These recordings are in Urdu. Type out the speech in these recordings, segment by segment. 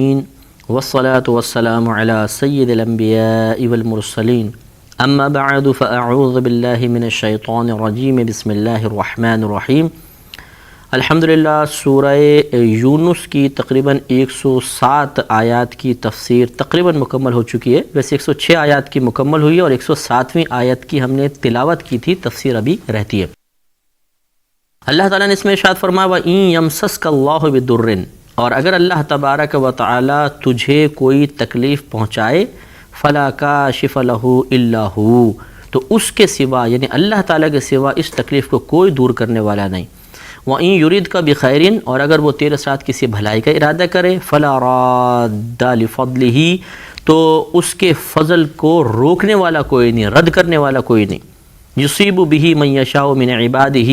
والصلاة والسلام على سید الانبیاء والمرسلین اما بعد فاعوذ باللہ من الشیطان الرجیم بسم اللہ الرحمن الرحیم۔ الحمدللہ سورہ یونس کی تقریباً 107 آیات کی تفسیر تقریباً مکمل ہو چکی ہے۔ ویسے 106 آیات کی مکمل ہوئی ہے اور 107ویں آیت کی ہم نے تلاوت کی تھی، تفسیر ابھی رہتی ہے۔ اللہ تعالیٰ نے اس میں ارشاد فرمایا وَإِن يَمْسَسْكَ اللَّهُ بِضُرٍّ، اور اگر اللہ تبارک و تعالی تجھے کوئی تکلیف پہنچائے فَلَا كَاشِفَ لَهُ إِلَّا هُوَ، تو اس کے سوا یعنی اللہ تعالیٰ کے سوا اس تکلیف کو کوئی دور کرنے والا نہیں۔ وَإِن يُرِدْكَ بِخَيْرٍ، اور اگر وہ تیرے ساتھ کسی بھلائی کا ارادہ کرے فَلَا رَادَّ لِفَضْلِهِ، تو اس کے فضل کو روکنے والا کوئی نہیں، رد کرنے والا کوئی نہیں۔ یصیب بہ من یشاء من عبادہ،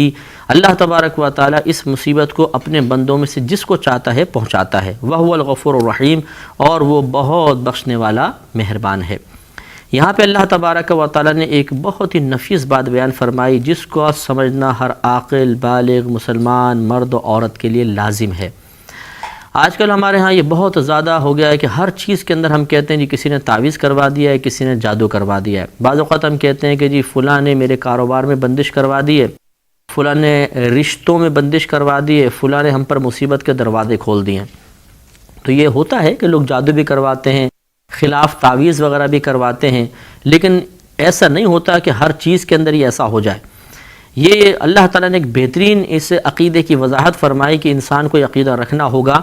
اللہ تبارک و تعالی اس مصیبت کو اپنے بندوں میں سے جس کو چاہتا ہے پہنچاتا ہے۔ وہو الغفور الرحیم، اور وہ بہت بخشنے والا مہربان ہے۔ یہاں پہ اللہ تبارک و تعالی نے ایک بہت ہی نفیس بات بیان فرمائی جس کو سمجھنا ہر عاقل بالغ مسلمان مرد و عورت کے لیے لازم ہے۔ آج کل ہمارے ہاں یہ بہت زیادہ ہو گیا ہے کہ ہر چیز کے اندر ہم کہتے ہیں جی کسی نے تعویذ کروا دیا ہے، کسی نے جادو کروا دیا ہے۔ بعض اوقات ہم کہتے ہیں کہ جی فلاں نے میرے کاروبار میں بندش کروا دی ہے، فلاں نے رشتوں میں بندش کروا دی ہے، فلاں نے ہم پر مصیبت کے دروازے کھول دیے ہیں۔ تو یہ ہوتا ہے کہ لوگ جادو بھی کرواتے ہیں، خلاف تعویذ وغیرہ بھی کرواتے ہیں، لیکن ایسا نہیں ہوتا کہ ہر چیز کے اندر یہ ایسا ہو جائے۔ یہ اللہ تعالیٰ نے ایک بہترین اس عقیدے کی وضاحت فرمائی کہ انسان کو یہ عقیدہ رکھنا ہوگا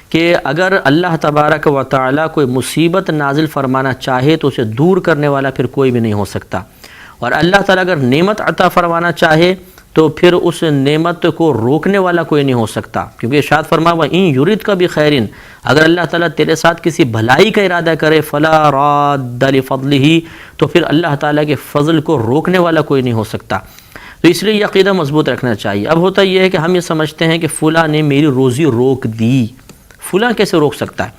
کہ اگر اللہ تبارک و تعالیٰ کوئی مصیبت نازل فرمانا چاہے تو اسے دور کرنے والا پھر کوئی بھی نہیں ہو سکتا، اور اللہ تعالیٰ اگر نعمت عطا فرمانا چاہے تو پھر اس نعمت کو روکنے والا کوئی نہیں ہو سکتا، کیونکہ ارشاد فرمایا وَإِن يُرِدْكَ بِخَيْرٍ، اگر اللہ تعالیٰ تیرے ساتھ کسی بھلائی کا ارادہ کرے فَلَا رَادَّ لِفَضْلِهِ، تو پھر اللہ تعالیٰ کے فضل کو روکنے والا کوئی نہیں ہو سکتا۔ تو اس لیے یہ عقیدہ مضبوط رکھنا چاہیے۔ اب ہوتا یہ ہے کہ ہم یہ سمجھتے ہیں کہ فلاں نے میری روزی روک دی، فلاں کیسے روک سکتا ہے؟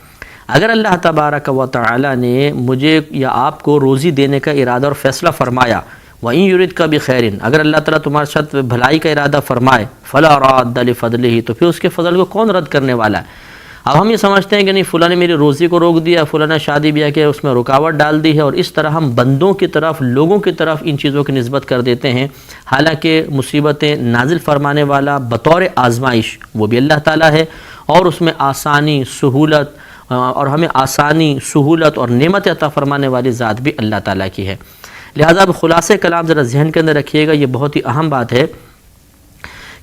اگر اللہ تبارک و تعالی نے مجھے یا آپ کو روزی دینے کا ارادہ اور فیصلہ فرمایا وَإِن يُرِدْكَ بِخَيْرٍ، اگر اللہ تعالیٰ تمہارے ساتھ بھلائی کا ارادہ فرمائے فَلَا رَادَّ لِفَضْلِهِ، تو پھر اس کے فضل کو کون رد کرنے والا ہے؟ اب ہم یہ سمجھتے ہیں کہ نہیں فلاں نے میری روزی کو روک دیا، فلاں نے شادی بیاہ کے اس میں رکاوٹ ڈال دی ہے، اور اس طرح ہم بندوں کی طرف لوگوں کی طرف ان چیزوں کی نسبت کر دیتے ہیں، حالانکہ مصیبتیں نازل فرمانے والا بطور آزمائش وہ بھی اللہ تعالیٰ ہے، اور اس میں آسانی سہولت اور ہمیں آسانی سہولت اور نعمت عطا فرمانے والی ذات بھی اللہ تعالیٰ کی ہے۔ لہذا اب خلاصہ کلام ذرا ذہن کے اندر رکھیے گا، یہ بہت ہی اہم بات ہے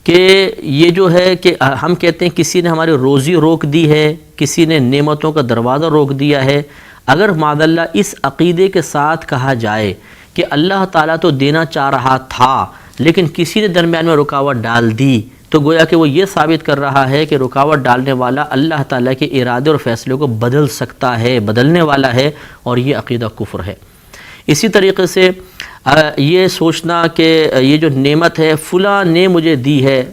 کہ یہ جو ہے کہ ہم کہتے ہیں کسی نے ہماری روزی روک دی ہے، کسی نے نعمتوں کا دروازہ روک دیا ہے۔ اگر معاذ اللہ اس عقیدے کے ساتھ کہا جائے کہ اللہ تعالیٰ تو دینا چاہ رہا تھا لیکن کسی نے درمیان میں رکاوٹ ڈال دی، تو گویا کہ وہ یہ ثابت کر رہا ہے کہ رکاوٹ ڈالنے والا اللہ تعالیٰ کے ارادے اور فیصلے کو بدل سکتا ہے، بدلنے والا ہے، اور یہ عقیدہ کفر ہے۔ اسی طریقے سے یہ سوچنا کہ یہ جو نعمت ہے فلاں نے مجھے دی ہے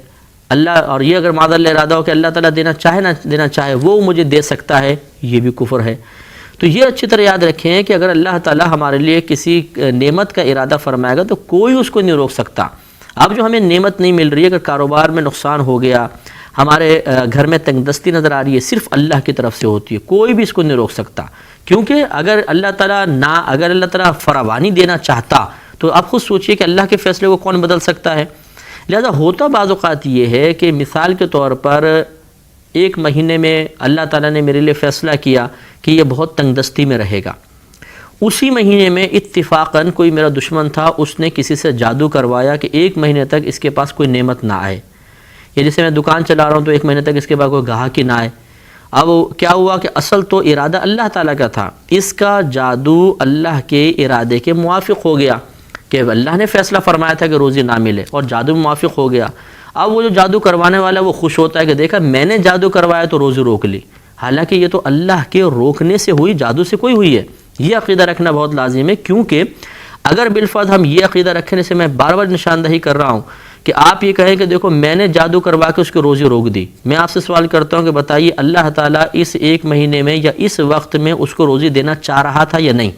اللہ، اور یہ اگر معاذ اللہ ارادہ ہو کہ اللہ تعالیٰ دینا چاہے نہ دینا چاہے وہ مجھے دے سکتا ہے، یہ بھی کفر ہے۔ تو یہ اچھی طرح یاد رکھیں کہ اگر اللہ تعالیٰ ہمارے لیے کسی نعمت کا ارادہ فرمائے گا تو کوئی اس کو نہیں روک سکتا۔ اب جو ہمیں نعمت نہیں مل رہی ہے، اگر کاروبار میں نقصان ہو گیا، ہمارے گھر میں تنگ دستی نظر آ رہی ہے، صرف اللہ کی طرف سے ہوتی ہے، کوئی بھی اس کو نہیں روک سکتا، کیونکہ اگر اللہ تعالیٰ فراوانی دینا چاہتا تو آپ خود سوچئے کہ اللہ کے فیصلے کو کون بدل سکتا ہے۔ لہذا ہوتا بعض اوقات یہ ہے کہ مثال کے طور پر ایک مہینے میں اللہ تعالیٰ نے میرے لیے فیصلہ کیا کہ یہ بہت تنگ دستی میں رہے گا، اسی مہینے میں اتفاقاً کوئی میرا دشمن تھا، اس نے کسی سے جادو کروایا کہ ایک مہینے تک اس کے پاس کوئی نعمت نہ آئے، یا جیسے میں دکان چلا رہا ہوں تو ایک مہینے تک اس کے پاس کوئی گاہک ہی نہ آئے۔ اب کیا ہوا کہ اصل تو ارادہ اللہ تعالیٰ کا تھا، اس کا جادو اللہ کے ارادے کے موافق ہو گیا کہ اللہ نے فیصلہ فرمایا تھا کہ روزی نہ ملے اور جادو موافق ہو گیا۔ اب وہ جو جادو کروانے والا وہ خوش ہوتا ہے کہ دیکھا میں نے جادو کروایا تو روزی روک لی، حالانکہ یہ تو اللہ کے روکنے سے ہوئی، جادو سے کوئی ہوئی ہے۔ یہ عقیدہ رکھنا بہت لازم ہے، کیونکہ اگر بالفرض ہم یہ عقیدہ رکھنے سے میں بار بار نشاندہی کر رہا ہوں کہ آپ یہ کہیں کہ دیکھو میں نے جادو کروا کے اس کی روزی روک دی، میں آپ سے سوال کرتا ہوں کہ بتائیے اللہ تعالیٰ اس ایک مہینے میں یا اس وقت میں اس کو روزی دینا چاہ رہا تھا یا نہیں؟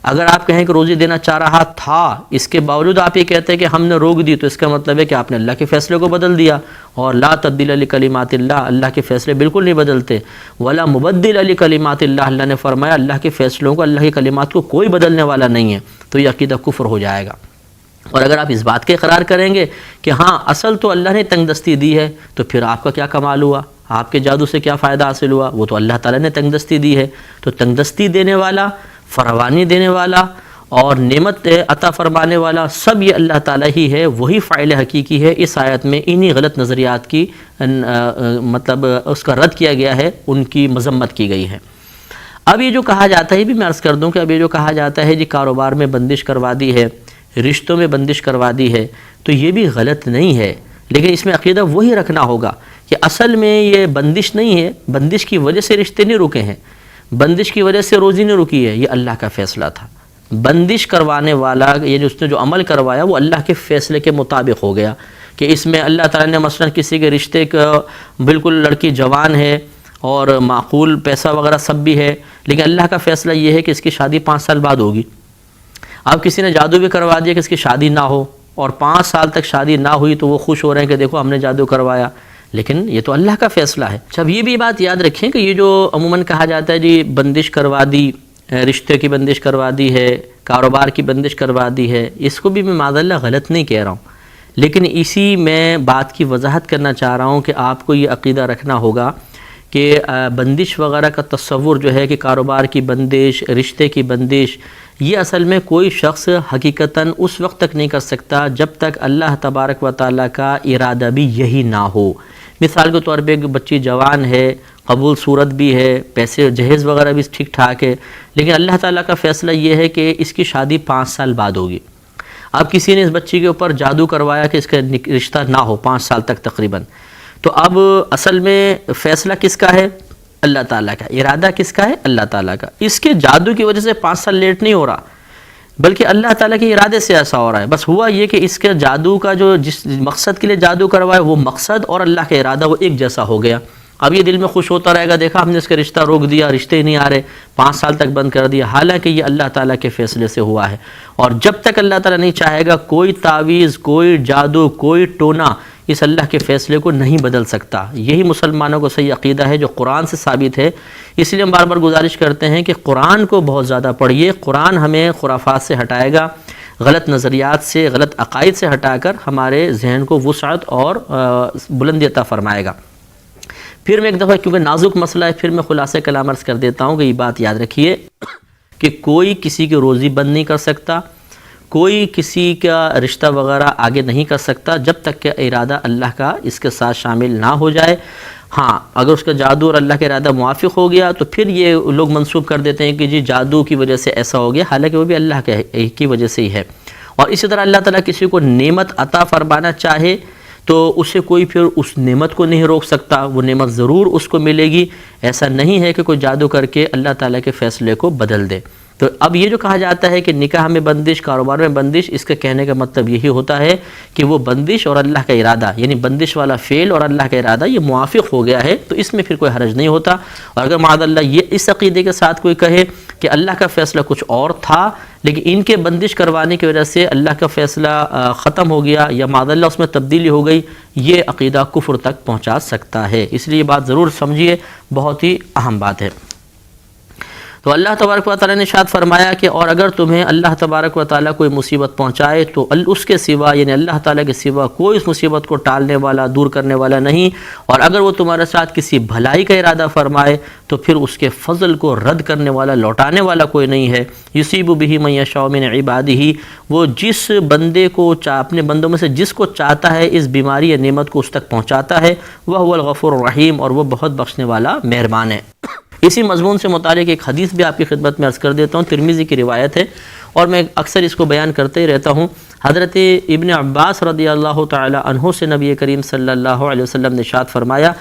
اگر آپ کہیں کہ روزی دینا چاہ رہا تھا، اس کے باوجود آپ یہ کہتے ہیں کہ ہم نے روک دی، تو اس کا مطلب ہے کہ آپ نے اللہ کے فیصلے کو بدل دیا، اور لا تبدیل لکلمات اللہ، اللہ کے فیصلے بالکل نہیں بدلتے، ولا مبدل لکلمات اللہ، اللہ نے فرمایا اللہ کے فیصلوں کو، اللہ کی کلمات کو کوئی بدلنے والا نہیں ہے، تو یہ عقیدہ کفر ہو جائے گا۔ اور اگر آپ اس بات کے اقرار کریں گے کہ ہاں اصل تو اللہ نے تنگ دستی دی ہے، تو پھر آپ کا کیا کمال ہوا، آپ کے جادو سے کیا فائدہ حاصل ہوا، وہ تو اللہ تعالیٰ نے تنگ دستی دی ہے۔ تو تنگ دستی دینے والا، فراوانی دینے والا اور نعمت عطا فرمانے والا سب یہ اللہ تعالیٰ ہی ہے، وہی فاعل حقیقی ہے۔ اس آیت میں انہی غلط نظریات کی مطلب اس کا رد کیا گیا ہے، ان کی مذمت کی گئی ہے۔ اب یہ جو کہا جاتا ہے، بھی میں عرض کر دوں کہ اب یہ جو کہا جاتا ہے جی کاروبار میں بندش کروا دی ہے، رشتوں میں بندش کروا دی ہے، تو یہ بھی غلط نہیں ہے، لیکن اس میں عقیدہ وہی رکھنا ہوگا کہ اصل میں یہ بندش نہیں ہے، بندش کی وجہ سے رشتے نہیں رکے ہیں، بندش کی وجہ سے روزی نہیں رکی ہے، یہ اللہ کا فیصلہ تھا۔ بندش کروانے والا یہ اس نے جو عمل کروایا وہ اللہ کے فیصلے کے مطابق ہو گیا، کہ اس میں اللہ تعالیٰ نے مثلا کسی کے رشتے کا بالکل لڑکی جوان ہے اور معقول پیسہ وغیرہ سب بھی ہے، لیکن اللہ کا فیصلہ یہ ہے کہ اس کی شادی 5 سال بعد ہوگی۔ اب کسی نے جادو بھی کروا دیا کہ اس کی شادی نہ ہو، اور 5 سال تک شادی نہ ہوئی تو وہ خوش ہو رہے ہیں کہ دیکھو ہم نے جادو کروایا، لیکن یہ تو اللہ کا فیصلہ ہے۔ اب یہ بھی بات یاد رکھیں کہ یہ جو عموماً کہا جاتا ہے جی بندش کروا دی، رشتے کی بندش کروا دی ہے، کاروبار کی بندش کروا دی ہے، اس کو بھی میں معاذ اللہ غلط نہیں کہہ رہا ہوں، لیکن اسی میں بات کی وضاحت کرنا چاہ رہا ہوں کہ آپ کو یہ عقیدہ رکھنا ہوگا کہ بندش وغیرہ کا تصور جو ہے کہ کاروبار کی بندش، رشتے کی بندش، یہ اصل میں کوئی شخص حقیقتاً اس وقت تک نہیں کر سکتا جب تک اللہ تبارک و تعالیٰ کا ارادہ بھی یہی نہ ہو۔ مثال کے طور پہ ایک بچی جوان ہے، قبول صورت بھی ہے، پیسے جہیز وغیرہ بھی ٹھیک ٹھاک ہے، لیکن اللہ تعالیٰ کا فیصلہ یہ ہے کہ اس کی شادی 5 سال بعد ہوگی۔ اب کسی نے اس بچی کے اوپر جادو کروایا کہ اس کا رشتہ نہ ہو 5 سال تک تقریباً، تو اب اصل میں فیصلہ کس کا ہے؟ اللہ تعالیٰ کا۔ ارادہ کس کا ہے؟ اللہ تعالیٰ کا۔ اس کے جادو کی وجہ سے 5 سال لیٹ نہیں ہو رہا، بلکہ اللہ تعالیٰ کے ارادے سے ایسا ہو رہا ہے۔ بس ہوا یہ کہ اس کے جادو کا جو جس مقصد کے لیے جادو کروایا وہ مقصد اور اللہ کا ارادہ وہ ایک جیسا ہو گیا۔ اب یہ دل میں خوش ہوتا رہے گا، دیکھا ہم نے اس کا رشتہ روک دیا، رشتے ہی نہیں آ رہے، 5 سال تک بند کر دیا، حالانکہ یہ اللہ تعالیٰ کے فیصلے سے ہوا ہے۔ اور جب تک اللہ تعالیٰ نہیں چاہے گا کوئی تعویذ، کوئی جادو، کوئی ٹونا اس اللہ کے فیصلے کو نہیں بدل سکتا۔ یہی مسلمانوں کو صحیح عقیدہ ہے جو قرآن سے ثابت ہے۔ اس لیے ہم بار بار گزارش کرتے ہیں کہ قرآن کو بہت زیادہ پڑھیے، قرآن ہمیں خرافات سے ہٹائے گا، غلط نظریات سے، غلط عقائد سے ہٹا کر ہمارے ذہن کو وسعت اور بلندی عطا فرمائے گا۔ پھر میں ایک دفعہ کیونکہ نازک مسئلہ ہے، پھر میں خلاصہ کلام عرض کر دیتا ہوں کہ یہ بات یاد رکھیے کہ کوئی کسی کی روزی بند نہیں کر سکتا، کوئی کسی کا رشتہ وغیرہ آگے نہیں کر سکتا جب تک کہ ارادہ اللہ کا اس کے ساتھ شامل نہ ہو جائے۔ ہاں اگر اس کا جادو اور اللہ کا ارادہ موافق ہو گیا تو پھر یہ لوگ منسوب کر دیتے ہیں کہ جی جادو کی وجہ سے ایسا ہو گیا، حالانکہ وہ بھی اللہ کی وجہ سے ہی ہے۔ اور اسی طرح اللہ تعالیٰ کسی کو نعمت عطا فرمانا چاہے تو اسے کوئی پھر اس نعمت کو نہیں روک سکتا، وہ نعمت ضرور اس کو ملے گی۔ ایسا نہیں ہے کہ کوئی جادو کر کے اللہ تعالیٰ کے فیصلے کو بدل دے۔ تو اب یہ جو کہا جاتا ہے کہ نکاح میں بندش، کاروبار میں بندش، اس کے کہنے کا مطلب یہی ہوتا ہے کہ وہ بندش اور اللہ کا ارادہ، یعنی بندش والا فعل اور اللہ کا ارادہ یہ موافق ہو گیا ہے، تو اس میں پھر کوئی حرج نہیں ہوتا۔ اور اگر معاذ اللہ یہ اس عقیدے کے ساتھ کوئی کہے کہ اللہ کا فیصلہ کچھ اور تھا لیکن ان کے بندش کروانے کی وجہ سے اللہ کا فیصلہ ختم ہو گیا یا معاذ اللہ اس میں تبدیلی ہو گئی، یہ عقیدہ کفر تک پہنچا سکتا ہے۔ اس لیے یہ بات ضرور سمجھیے، بہت ہی اہم بات ہے۔ تو اللہ تبارک و تعالیٰ نے ارشاد فرمایا کہ اور اگر تمہیں اللہ تبارک و تعالیٰ کوئی مصیبت پہنچائے تو اس کے سوا، یعنی اللہ تعالیٰ کے سوا کوئی اس مصیبت کو ٹالنے والا، دور کرنے والا نہیں، اور اگر وہ تمہارے ساتھ کسی بھلائی کا ارادہ فرمائے تو پھر اس کے فضل کو رد کرنے والا، لوٹانے والا کوئی نہیں ہے۔ یصیب بہ من یشاء من عبادہ، وہ جس بندے کو اپنے بندوں میں سے جس کو چاہتا ہے اس بیماری یا نعمت کو اس تک پہنچاتا ہے، وہو الغفور الرحیم، اور وہ بہت بخشنے والا مہربان ہے۔ اسی مضمون سے متعلق ایک حدیث بھی آپ کی خدمت میں عرض کر دیتا ہوں، ترمذی کی روایت ہے اور میں اکثر اس کو بیان کرتے ہی رہتا ہوں۔ حضرت ابن عباس رضی اللہ تعالی عنہ سے نبی کریم صلی اللہ علیہ وسلم نے ارشاد فرمایا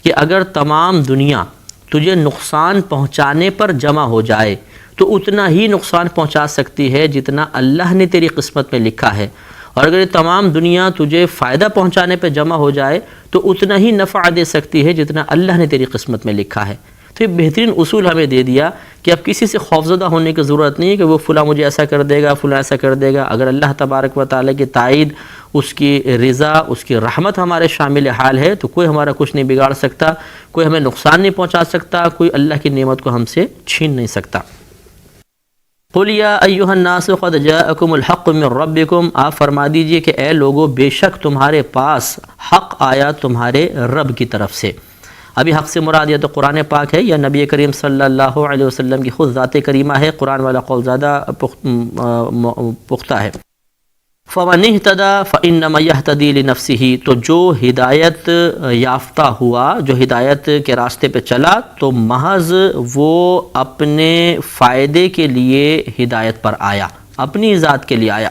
کہ اگر تمام دنیا تجھے نقصان پہنچانے پر جمع ہو جائے تو اتنا ہی نقصان پہنچا سکتی ہے جتنا اللہ نے تیری قسمت میں لکھا ہے، اور اگر یہ تمام دنیا تجھے فائدہ پہنچانے پہ جمع ہو جائے تو اتنا ہی نفع دے سکتی ہے جتنا اللہ نے تیری قسمت میں لکھا ہے۔ تو یہ بہترین اصول ہمیں دے دیا کہ اب کسی سے خوفزدہ ہونے کی ضرورت نہیں ہے کہ وہ فلاں مجھے ایسا کر دے گا، فلاں ایسا کر دے گا۔ اگر اللہ تبارک و تعالیٰ کی تائید، اس کی رضا، اس کی رحمت ہمارے شامل حال ہے تو کوئی ہمارا کچھ نہیں بگاڑ سکتا، کوئی ہمیں نقصان نہیں پہنچا سکتا، کوئی اللہ کی نعمت کو ہم سے چھین نہیں سکتا۔ قُلْ يَا أَيُّهَا النَّاسُ قَدْ جَاءَكُمُ الْحَقُّ مِنْ رَبِّكُمْ، آپ فرما دیجئے کہ اے لوگو بے شک تمہارے پاس حق آیا تمہارے رب کی طرف سے۔ ابھی حق سے مراد یا تو قرآن پاک ہے یا نبی کریم صلی اللہ علیہ وسلم کی خود ذات کریمہ ہے، قرآن والا قول زیادہ پختہ ہے۔ فَمَنِ اهْتَدَىٰ فَإِنَّمَا يَهْتَدِي لِنَفْسِهِ، تو جو ہدایت یافتہ ہوا، جو ہدایت کے راستے پہ چلا تو محض وہ اپنے فائدے کے لیے ہدایت پر آیا، اپنی ذات کے لیے آیا۔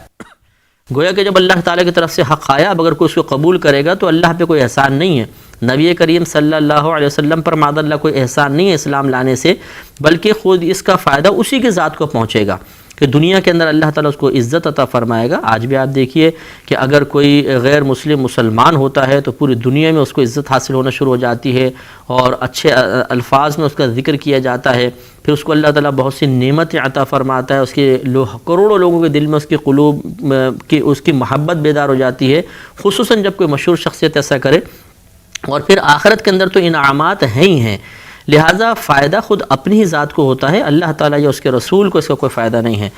گویا کہ جب اللہ تعالیٰ کی طرف سے حق آیا، اب اگر کوئی اس کو قبول کرے گا تو اللہ پہ کوئی احسان نہیں ہے، نبی کریم صلی اللہ علیہ وسلم پر معاذ اللہ کوئی احسان نہیں ہے اسلام لانے سے، بلکہ خود اس کا فائدہ اسی کی ذات کو پہنچے گا کہ دنیا کے اندر اللہ تعالیٰ اس کو عزت عطا فرمائے گا۔ آج بھی آپ دیکھیے کہ اگر کوئی غیر مسلم مسلمان ہوتا ہے تو پوری دنیا میں اس کو عزت حاصل ہونا شروع ہو جاتی ہے اور اچھے الفاظ میں اس کا ذکر کیا جاتا ہے، پھر اس کو اللہ تعالیٰ بہت سی نعمتیں عطا فرماتا ہے، اس کے کروڑوں لوگوں کے دل میں اس کی قلوب کی اس کی محبت بیدار ہو جاتی ہے، خصوصاً جب کوئی مشہور شخصیت ایسا کرے۔ اور پھر آخرت کے اندر تو انعامات ہیں ہی ہیں، لہٰذا فائدہ خود اپنی ہی ذات کو ہوتا ہے، اللہ تعالیٰ یا اس کے رسول کو اس کا کوئی فائدہ نہیں ہے۔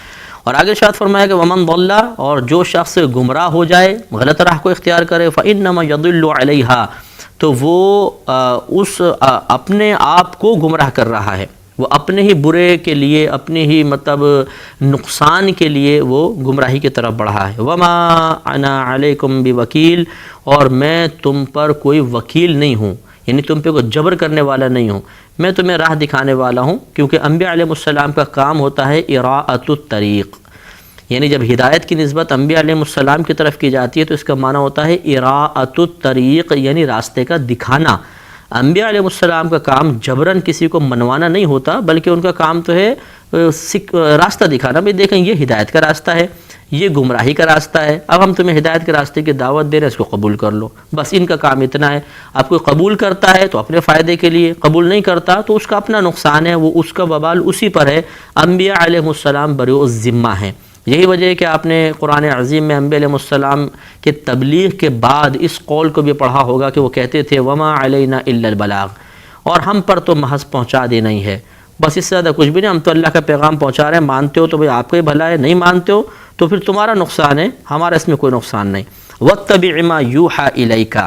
اور آگے ارشاد فرمایا کہ ومن ضل، اور جو شخص گمراہ ہو جائے، غلط راہ کو اختیار کرے، فانما یضل علیہا، تو وہ اس اپنے آپ کو گمراہ کر رہا ہے، وہ اپنے ہی برے کے لیے، اپنے ہی نقصان کے لیے وہ گمراہی کی طرف بڑھا ہے۔ وما انا علیکم بوکیل، اور میں تم پر کوئی وکیل نہیں ہوں، یعنی تم پہ کوئی جبر کرنے والا نہیں ہوں، میں تمہیں راہ دکھانے والا ہوں، کیونکہ انبیاء علیہ السلام کا کام ہوتا ہے اراءۃ الطریق، یعنی جب ہدایت کی نسبت انبیاء علیہ السلام کی طرف کی جاتی ہے تو اس کا معنی ہوتا ہے اراءۃ الطریق، یعنی راستے کا دکھانا۔ انبیاء علیہ السلام کا کام جبراً کسی کو منوانا نہیں ہوتا، بلکہ ان کا کام تو ہے راستہ دکھانا، بھئی دیکھیں یہ ہدایت کا راستہ ہے، یہ گمراہی کا راستہ ہے، اب ہم تمہیں ہدایت کے راستے کی دعوت دے رہے ہیں، اس کو قبول کر لو، بس ان کا کام اتنا ہے۔ اب کوئی قبول کرتا ہے تو اپنے فائدے کے لیے، قبول نہیں کرتا تو اس کا اپنا نقصان ہے، وہ اس کا وبال اسی پر ہے۔ انبیاء علیہ السلام بری الذمہ ہیں، یہی وجہ ہے کہ آپ نے قرآن عظیم میں انبیاء علیہ السلام کے تبلیغ کے بعد اس قول کو بھی پڑھا ہوگا کہ وہ کہتے تھے وما علینا الا البلاغ، اور ہم پر تو محض پہنچا دینا ہی ہے، بس اس سے زیادہ کچھ بھی نہیں، ہم تو اللہ کا پیغام پہنچا رہے ہیں، مانتے ہو تو بھئی آپ کو ہی بھلا ہے، نہیں مانتے ہو تو پھر تمہارا نقصان ہے، ہمارا اس میں کوئی نقصان نہیں۔ واتبع ما یوحى الیک،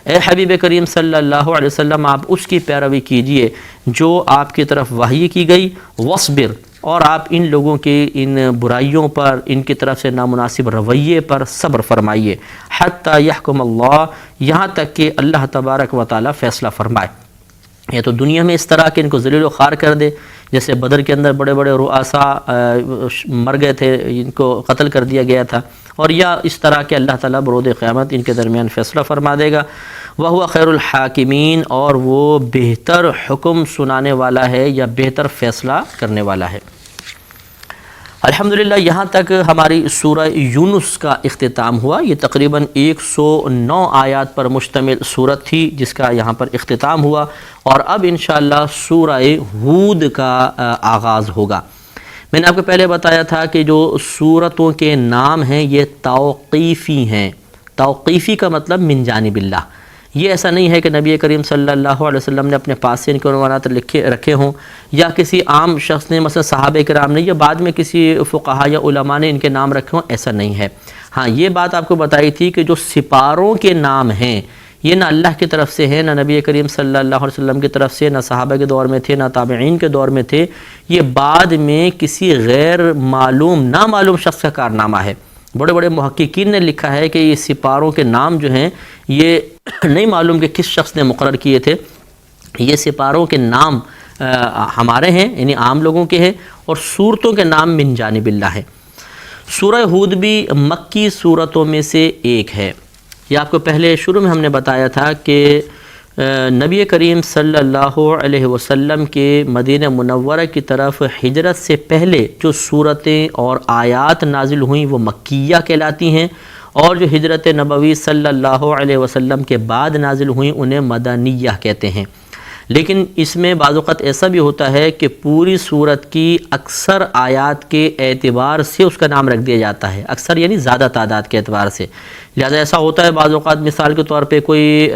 اے حبیب کریم صلی اللہ علیہ وسلم آپ اس کی پیروی کیجئے جو آپ کی طرف وحی کی گئی، واصبر، اور آپ ان لوگوں کے ان برائیوں پر، ان کی طرف سے نامناسب رویے پر صبر فرمائیے، حتی یحکم اللہ، یہاں تک کہ اللہ تبارک و تعالی فیصلہ فرمائے۔ یہ تو دنیا میں اس طرح کہ ان کو ذلیل و خوار کر دے، جیسے بدر کے اندر بڑے بڑے رؤساء مر گئے تھے، ان کو قتل کر دیا گیا تھا، اور یا اس طرح کہ اللہ تعالیٰ برود قیامت ان کے درمیان فیصلہ فرما دے گا۔ وَهُوَ خَيْرُ الْحَاكِمِينَ، اور وہ بہتر حکم سنانے والا ہے یا بہتر فیصلہ کرنے والا ہے۔ الحمدللہ یہاں تک ہماری سورہ یونس کا اختتام ہوا۔ یہ تقریباً 109 آیات پر مشتمل سورت تھی جس کا یہاں پر اختتام ہوا، اور اب انشاءاللہ سورہ ہود کا آغاز ہوگا۔ میں نے آپ کو پہلے بتایا تھا کہ جو سورتوں کے نام ہیں یہ توقیفی ہیں۔ توقیفی کا مطلب من جانب اللہ، یہ ایسا نہیں ہے کہ نبی کریم صلی اللہ علیہ وسلم نے اپنے پاس سے ان کے عنوانات رکھے ہوں، یا کسی عام شخص نے مثلا صحابہ کرام نے یا بعد میں کسی فقہا یا علماء نے ان کے نام رکھے ہوں، ایسا نہیں ہے۔ ہاں یہ بات آپ کو بتائی تھی کہ جو سپاروں کے نام ہیں یہ نہ اللہ کی طرف سے ہے، نہ نبی کریم صلی اللہ علیہ وسلم کی طرف سے، نہ صحابہ کے دور میں تھے، نہ تابعین کے دور میں تھے، یہ بعد میں کسی غیر معلوم نامعلوم شخص کا کارنامہ ہے۔ بڑے بڑے محققین نے لکھا ہے کہ یہ سپاروں کے نام جو ہیں یہ نہیں معلوم کہ کس شخص نے مقرر کیے تھے، یہ سپاروں کے نام ہمارے ہیں، یعنی عام لوگوں کے ہیں، اور سورتوں کے نام من جانب اللہ ہیں۔ سورہ ہود بھی مکی سورتوں میں سے ایک ہے۔ یہ آپ کو پہلے شروع میں ہم نے بتایا تھا کہ نبی کریم صلی اللہ علیہ وسلم کے مدینہ منورہ کی طرف ہجرت سے پہلے جو صورتیں اور آیات نازل ہوئیں وہ مکیہ کہلاتی ہیں، اور جو ہجرت نبوی صلی اللہ علیہ وسلم کے بعد نازل ہوئیں انہیں مدنیہ کہتے ہیں۔ لیکن اس میں بعض اوقات ایسا بھی ہوتا ہے کہ پوری سورت کی اکثر آیات کے اعتبار سے اس کا نام رکھ دیا جاتا ہے، اکثر یعنی زیادہ تعداد کے اعتبار سے. لہذا ایسا ہوتا ہے بعض اوقات مثال کے طور پہ کوئی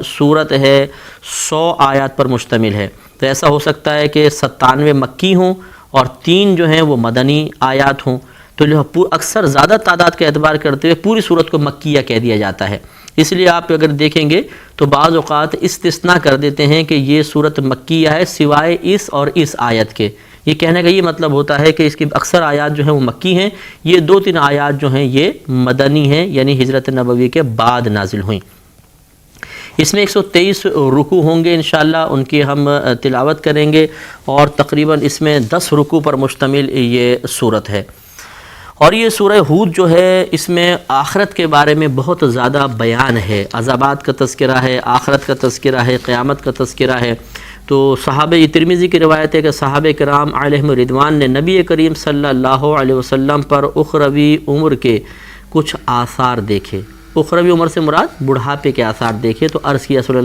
سورت ہے 100 آیات پر مشتمل ہے، تو ایسا ہو سکتا ہے کہ 97 مکی ہوں اور 3 جو ہیں وہ مدنی آیات ہوں، تو اکثر زیادہ تعداد کا اعتبار کرتے ہوئے پوری سورت کو مکیہ کہہ دیا جاتا ہے. اس لیے آپ اگر دیکھیں گے تو بعض اوقات استثناء کر دیتے ہیں کہ یہ سورت مکیہ ہے سوائے اس اور اس آیت کے. یہ کہنے کا یہ مطلب ہوتا ہے کہ اس کی اکثر آیات جو ہیں وہ مکی ہیں، یہ 2-3 آیات جو ہیں یہ مدنی ہیں، یعنی ہجرت نبوی کے بعد نازل ہوئیں. اس میں 123 رکوع ہوں گے انشاءاللہ، ان کی ہم تلاوت کریں گے، اور تقریباً اس میں 10 رکوع پر مشتمل یہ سورت ہے. اور یہ سورہ ہود جو ہے اس میں آخرت کے بارے میں بہت زیادہ بیان ہے، عذابات کا تذکرہ ہے، آخرت کا تذکرہ ہے، قیامت کا تذکرہ ہے. تو صحابہ، یہ ترمذی کی روایت ہے کہ صحابہ کرام علیہم رضوان نے نبی کریم صلی اللہ علیہ وسلم پر اخروی عمر کے کچھ آثار دیکھے. اخروی عمر سے مراد بڑھاپے کے آثار دیکھے، تو عرض کیا صلی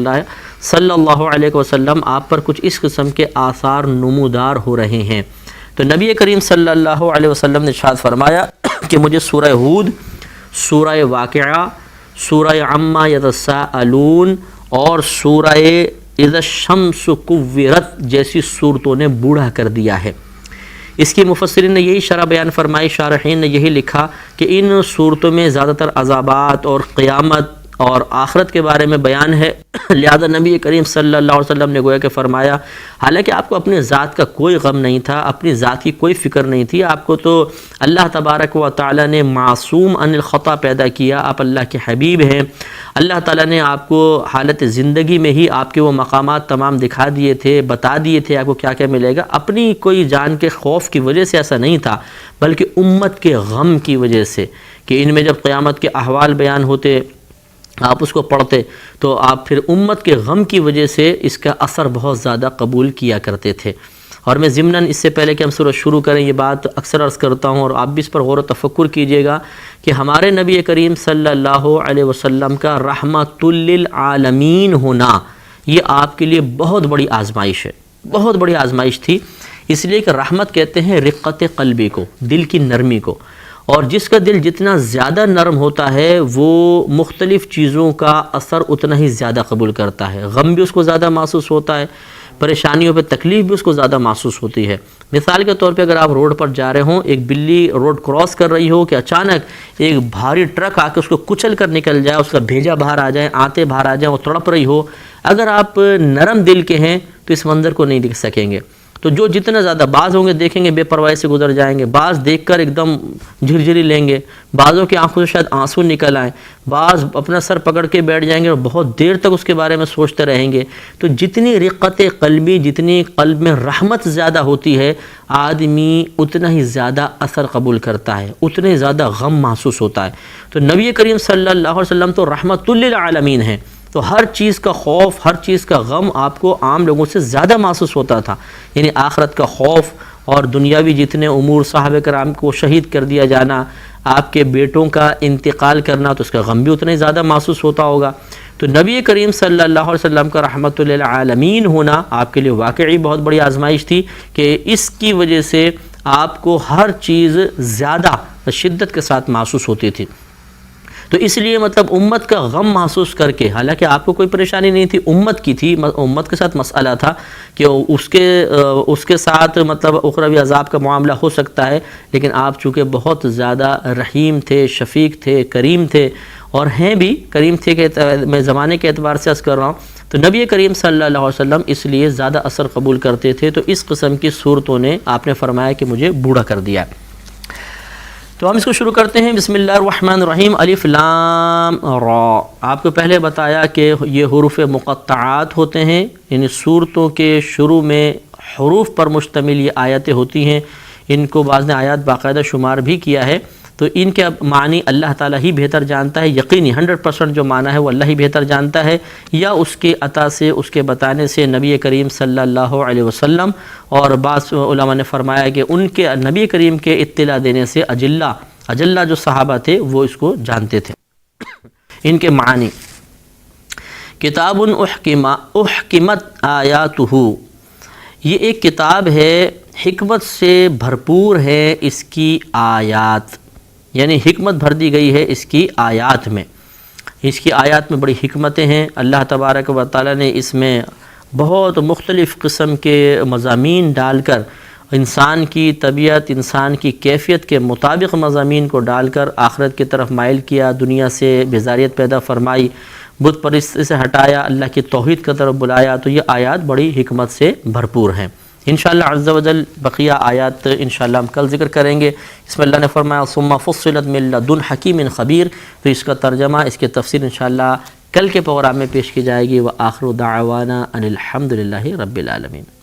اللہ علیہ وسلم آپ پر کچھ اس قسم کے آثار نمودار ہو رہے ہیں. تو نبی کریم صلی اللہ علیہ وسلم نے ارشاد فرمایا کہ مجھے سورہ ہود، سورہ واقعہ، سورہ عما یتساءلون اور سورہ اذا الشمس کورت جیسی صورتوں نے بوڑھا کر دیا ہے. اس کی مفسرین نے یہی شرح بیان فرمائی، شارحین نے یہی لکھا کہ ان صورتوں میں زیادہ تر عذابات اور قیامت اور آخرت کے بارے میں بیان ہے. لہذا نبی کریم صلی اللہ علیہ وسلم نے گویا کہ فرمایا، حالانکہ آپ کو اپنے ذات کا کوئی غم نہیں تھا، اپنی ذات کی کوئی فکر نہیں تھی، آپ کو تو اللہ تبارک و تعالی نے معصوم عن الخطا پیدا کیا، آپ اللہ کے حبیب ہیں. اللہ تعالیٰ نے آپ کو حالت زندگی میں ہی آپ کے وہ مقامات تمام دکھا دیے تھے، بتا دیے تھے آپ کو کیا کیا ملے گا. اپنی کوئی جان کے خوف کی وجہ سے ایسا نہیں تھا، بلکہ امت کے غم کی وجہ سے، کہ ان میں جب قیامت کے احوال بیان ہوتے آپ اس کو پڑھتے تو آپ پھر امت کے غم کی وجہ سے اس کا اثر بہت زیادہ قبول کیا کرتے تھے. اور میں ضمناً اس سے پہلے کہ ہم سورہ شروع کریں یہ بات اکثر عرض کرتا ہوں، اور آپ بھی اس پر غور و تفکر کیجئے گا کہ ہمارے نبی کریم صلی اللہ علیہ وسلم کا رحمت للعالمین ہونا یہ آپ کے لیے بہت بڑی آزمائش ہے، بہت بڑی آزمائش تھی. اس لیے کہ رحمت کہتے ہیں رقت قلبی کو، دل کی نرمی کو، اور جس کا دل جتنا زیادہ نرم ہوتا ہے وہ مختلف چیزوں کا اثر اتنا ہی زیادہ قبول کرتا ہے. غم بھی اس کو زیادہ محسوس ہوتا ہے، پریشانیوں پہ تکلیف بھی اس کو زیادہ محسوس ہوتی ہے. مثال کے طور پہ اگر آپ روڈ پر جا رہے ہوں، ایک بلی روڈ کراس کر رہی ہو کہ اچانک ایک بھاری ٹرک آ کے اس کو کچل کر نکل جائے، اس کا بھیجا باہر آ جائے، آتے باہر آ جائیں، وہ تڑپ رہی ہو، اگر آپ نرم دل کے ہیں تو اس منظر کو نہیں دیکھ سکیں گے. تو جو جتنا زیادہ بعض ہوں گے دیکھیں گے بے پرواہی سے گزر جائیں گے، بعض دیکھ کر ایک دم جھرجھری لیں گے، بعضوں کی آنکھوں سے شاید آنسو نکل آئیں، بعض اپنا سر پکڑ کے بیٹھ جائیں گے اور بہت دیر تک اس کے بارے میں سوچتے رہیں گے. تو جتنی رقت قلبی، جتنی قلب میں رحمت زیادہ ہوتی ہے، آدمی اتنا ہی زیادہ اثر قبول کرتا ہے، اتنے ہی زیادہ غم محسوس ہوتا ہے. تو نبی کریم صلی اللہ علیہ وسلم تو رحمت للعالمین ہیں، تو ہر چیز کا خوف، ہر چیز کا غم آپ کو عام لوگوں سے زیادہ محسوس ہوتا تھا. یعنی آخرت کا خوف اور دنیاوی جتنے امور، صحابہ کرام کو شہید کر دیا جانا، آپ کے بیٹوں کا انتقال کرنا، تو اس کا غم بھی اتنا ہی زیادہ محسوس ہوتا ہوگا. تو نبی کریم صلی اللہ علیہ وسلم کا رحمت للعالمین ہونا آپ کے لیے واقعی بہت بڑی آزمائش تھی، کہ اس کی وجہ سے آپ کو ہر چیز زیادہ شدت کے ساتھ محسوس ہوتی تھی. تو اس لیے مطلب امت کا غم محسوس کر کے، حالانکہ آپ کو کوئی پریشانی نہیں تھی، امت کی تھی، امت کے ساتھ مسئلہ تھا کہ اس کے ساتھ مطلب اخروی عذاب کا معاملہ ہو سکتا ہے، لیکن آپ چونکہ بہت زیادہ رحیم تھے، شفیق تھے، کریم تھے، اور ہیں بھی کریم تھے کہ میں زمانے کے اعتبار سے عرض کر رہا ہوں، تو نبی کریم صلی اللہ علیہ وسلم اس لیے زیادہ اثر قبول کرتے تھے. تو اس قسم کی صورتوں نے آپ نے فرمایا کہ مجھے بوڑھا کر دیا. تو ہم اس کو شروع کرتے ہیں. بسم اللہ الرحمن الرحیم. الف لام را. آپ کو پہلے بتایا کہ یہ حروف مقطعات ہوتے ہیں، یعنی صورتوں کے شروع میں حروف پر مشتمل یہ آیتیں ہوتی ہیں. ان کو بعض نے آیات باقاعدہ شمار بھی کیا ہے، تو ان کے معنی اللہ تعالیٰ ہی بہتر جانتا ہے. یقینی 100% جو معنی ہے وہ اللہ ہی بہتر جانتا ہے، یا اس کے عطا سے، اس کے بتانے سے نبی کریم صلی اللہ علیہ وسلم، اور بعض علماء نے فرمایا کہ ان کے نبی کریم کے اطلاع دینے سے اجلہ جو صحابہ تھے وہ اس کو جانتے تھے. ان کے معنی کتاب احکمت آیاتہ، یہ ایک کتاب ہے حکمت سے بھرپور ہے اس کی آیات، یعنی حکمت بھر دی گئی ہے اس کی آیات میں، اس کی آیات میں بڑی حکمتیں ہیں۔ اللہ تبارک و تعالیٰ نے اس میں بہت مختلف قسم کے مضامین ڈال کر، انسان کی طبیعت، انسان کی کیفیت کے مطابق مضامین کو ڈال کر آخرت کی طرف مائل کیا، دنیا سے بیزاریت پیدا فرمائی، بت پرستی سے ہٹایا، اللہ کی توحید کی طرف بلایا۔ تو یہ آیات بڑی حکمت سے بھرپور ہیں۔ انشاءاللہ عز و جل بقیہ آیات انشاءاللہ ہم کل ذکر کریں گے۔ اس میں اللہ نے فرمایا ثم فصلت من لدن حکیم خبیر، تو اس کا ترجمہ، اس کی تفسیر انشاءاللہ کل کے پروگرام میں پیش کی جائے گی۔ وآخر دعوانا ان الحمد للہ رب العالمین۔